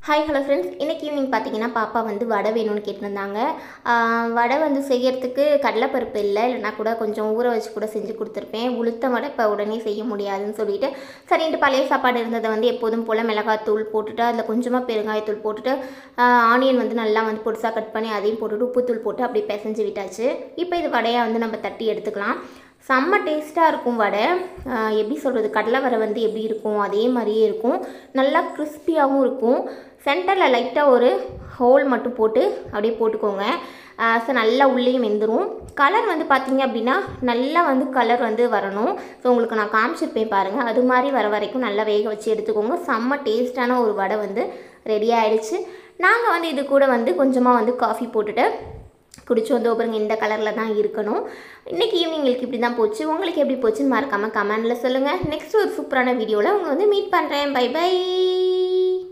Hi hello friends, இன்றைக்கி evening பார்த்தீங்கன்னா பாப்பா வந்து வடை வேணும்னு கேட்டிருந்தாங்க. வடை வந்து செய்யறதுக்கு கடலைப்பருப்பு இல்லைன்னா கூட கொஞ்சம் ஊற வச்சு கூட செஞ்சு கொடுத்துருப்பேன். உளுத்த வடை இப்போ உடனே செய்ய முடியாதுன்னு சொல்லிட்டு சரின்ட்டு பழைய சாப்பாடு இருந்ததை வந்து எப்போதும் போல் மிளகாத்தூள் போட்டுட்டு அதில் கொஞ்சமாக பெருங்காயத்தூள் போட்டுட்டு ஆனியன் வந்து நல்லா வந்து பொடிசாக கட் பண்ணி அதையும் போட்டுட்டு உப்புத்தூள் போட்டு அப்படியே பிசைஞ்சு விட்டாச்சு. இப்போ இது வடையாக வந்து நம்ம தட்டி எடுத்துக்கலாம். செம்ம டேஸ்ட்டாக இருக்கும் வடை. எப்படி சொல்கிறது, கடலை வடை வந்து எப்படி இருக்கும் அதே மாதிரியே இருக்கும். நல்லா கிறிஸ்பியாகவும் இருக்கும். சென்டரில் லைட்டாக ஒரு ஹோல் மட்டும் போட்டு அப்படியே போட்டுக்கோங்க. ஸோ நல்லா உள்ளேயும் வெந்துடும். கலர் வந்து பார்த்திங்க அப்படின்னா நல்லா வந்து கலர் வந்து வரணும். ஸோ உங்களுக்கு நான் காமிச்சிருப்பேன் பாருங்கள், அது மாதிரி வர வரைக்கும் நல்லா வேக வச்சு எடுத்துக்கோங்க. செம்ம டேஸ்ட்டான ஒரு வடை வந்து ரெடி ஆகிடுச்சு. நாங்கள் வந்து இது கூட வந்து கொஞ்சமாக வந்து காஃபி போட்டுட்டு குடிச்சு வந்து பாருங்க, இந்த கலரில் தான் இருக்கணும். இன்றைக்கி ஈவினிங் எங்களுக்கு இப்படி தான் போச்சு. உங்களுக்கு எப்படி போச்சுன்னு மறக்காமல் கமெண்டில் சொல்லுங்கள். நெக்ஸ்ட் ஒரு சூப்பரான வீடியோவில் உங்களை வந்து மீட் பண்ணுறேன். Bye by.